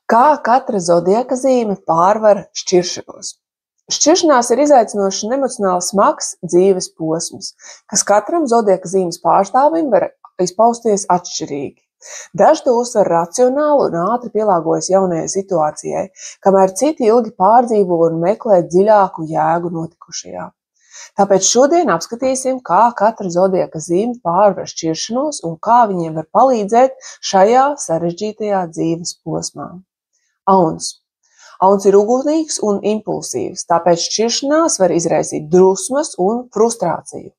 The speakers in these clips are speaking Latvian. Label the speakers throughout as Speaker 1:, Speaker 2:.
Speaker 1: Kā katra zodiaka zīme pārvar šķiršanos? Šķiršanās ir izaicinošs un emocionāli smags dzīves posms, kas katram zodiaka zīmes pārstāvim var izpausties atšķirīgi. Daži to uztver racionāli un ātri pielāgojas jaunajai situācijai, kamēr citi ilgi pārdzīvo un meklē dziļāku jēgu notikušajā. Tāpēc šodien apskatīsim, kā katra zodiaka zīme pārvar šķiršanos un kā viņiem var palīdzēt šajā sarežģītajā dzīves posmā. Auns. Auns ir ugunīgs un impulsīvs, tāpēc šķiršanās var izraisīt drusmas un frustrāciju.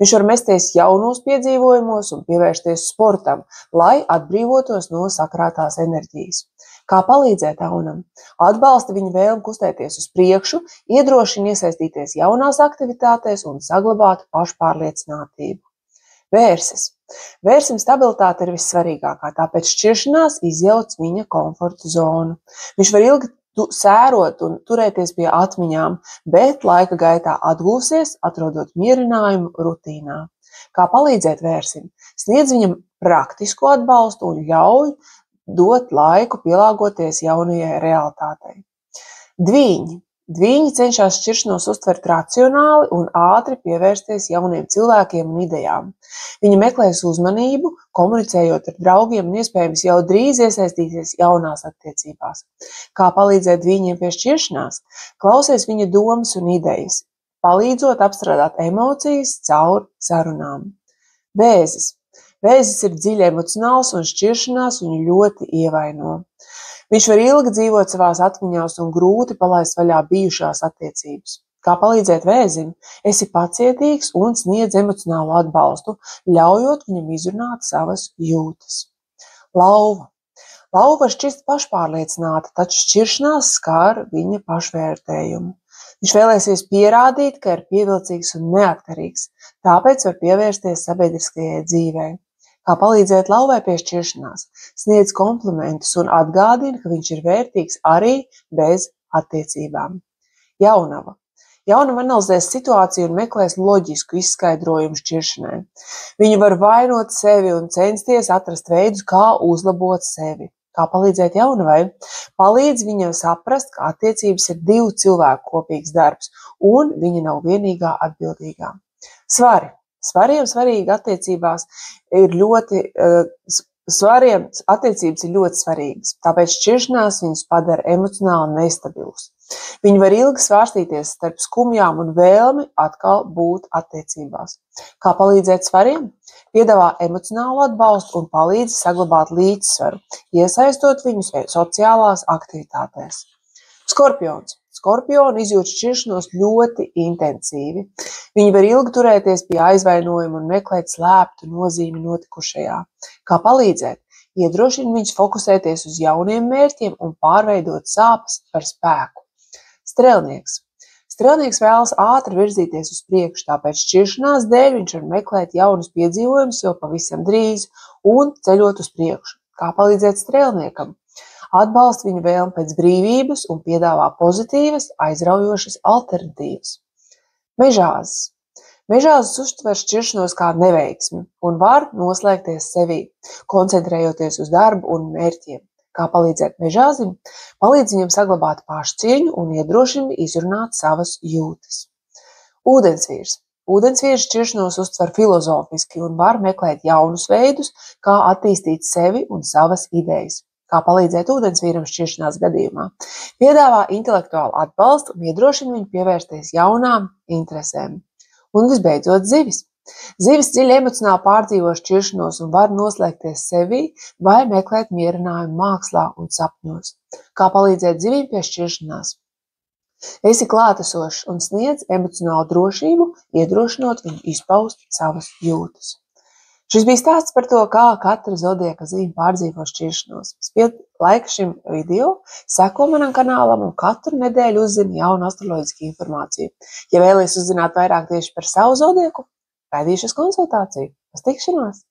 Speaker 1: Viņš var mesties jaunos piedzīvojumos un pievērsties sportam, lai atbrīvotos no sakrātās enerģijas. Kā palīdzēt aunam? Atbalsta viņa vēlmi kustēties uz priekšu, iedrošina iesaistīties jaunās aktivitātēs un saglabāt pašpārliecinātību. Vērsis. Vērsim stabilitāte ir vissvarīgākā, tāpēc šķiršanās izjauc viņa komforta zonu. Viņš var ilgi sērot un turēties pie atmiņām, bet laika gaitā atgūsies, atrodot mierinājumu rutīnā. Kā palīdzēt vērsim? Sniedz viņam praktisku atbalstu un ļauj dot laiku pielāgoties jaunajai realitātei. Dvīņi. Dvīņi cenšas šķiršanos uztvert racionāli un ātri pievērsties jauniem cilvēkiem un idejām. Viņi meklēs uzmanību, komunicējot ar draugiem un iespējams jau drīz iesaistīties jaunās attiecībās. Kā palīdzēt dvīņiem pie šķiršanās? Klausies viņa domas un idejas, palīdzot apstrādāt emocijas caur sarunām. Vēzis. Vēzis ir dziļi emocionāls un šķiršanās viņu ļoti ievaino. Viņš var ilgi dzīvot savās atmiņās un grūti palaist vaļā bijušās attiecības. Kā palīdzēt vēzim? Esi pacietīgs un sniedz emocionālu atbalstu, ļaujot viņam izrunāt savas jūtas. Lauva. Lauva var šķist pašpārliecināta, taču šķiršanās skar viņa pašvērtējumu. Viņš vēlēsies pierādīt, ka ir pievilcīgs un neatkarīgs, tāpēc var pievērsties sabiedriskajai dzīvei. Kā palīdzēt lauvai pie šķiršanās? Sniedz komplimentus un atgādina, ka viņš ir vērtīgs arī bez attiecībām. Jaunava. Jaunava analizēs situāciju un meklēs loģisku izskaidrojumu šķiršanai. Viņa var vainot sevi un censties atrast veidus, kā uzlabot sevi. Kā palīdzēt jaunavai? Palīdz viņam saprast, ka attiecības ir divu cilvēku kopīgs darbs, un viņa nav vienīgā atbildīgā. Svari. Svariem svarīgi attiecības ir ļoti svarīgas, tāpēc šķiršanās viņus padara emocionāli nestabilus. Viņi var ilgi svārstīties starp skumjām un vēlmi atkal būt attiecībās. Kā palīdzēt svariem? Piedāvā emocionālu atbalstu un palīdz saglabāt līdzsvaru, iesaistot viņus sociālās aktivitātēs. Skorpions. Skorpioni izjūt šķiršanos ļoti intensīvi. Viņi var ilgi turēties pie aizvainojuma un meklēt slēptu nozīmi notikušajā. Kā palīdzēt? Iedrošina viņus fokusēties uz jauniem mērķiem un pārveidot sāpes par spēku. Strelnieks. Strelnieks vēlas ātri virzīties uz priekšu, tāpēc šķiršanās dēļ viņš var meklēt jaunus piedzīvojumus jau pavisam drīz un ceļot uz priekšu. Kā palīdzēt strelniekam? Atbalsta viņa vēlmi pēc brīvības un piedāvā pozitīvas, aizraujošas alternatīvas. Mežāzes. Mežāzes uztver šķiršanos kā neveiksmi un var noslēgties sevī, koncentrējoties uz darbu un mērķiem. Kā palīdzēt mežāzim? Palīdz viņam saglabāt pašcieņu un iedrošina izrunāt savas jūtas. Ūdensvīrs. Ūdensvīrs šķiršanos uztver filozofiski un var meklēt jaunus veidus, kā attīstīt sevi un savas idejas. Kā palīdzēt ūdensvīram šķiršanās gadījumā? Piedāvā intelektuālu atbalstu un iedrošina viņu pievērsties jaunām interesēm. Un visbeidzot zivis. Zivis dziļi emocionāli pārdzīvo šķiršanos un var noslēgties sevī vai meklēt mierinājumu mākslā un sapņos. Kā palīdzēt zivīm pie šķiršanās? Esi klātesošs un sniedz emocionālu drošību, iedrošinot viņu izpaust savas jūtas. Šis bija stāsts par to, kā katra zodiaka zīme pārdzīvo šķiršanos. Spied laiku šim video, seko manam kanālam un katru nedēļu uzzini jaunu astroloģisku informāciju. Ja vēlies uzzināt vairāk tieši par savu zodieku, gaidīšu uz konsultāciju. Uz tikšanos!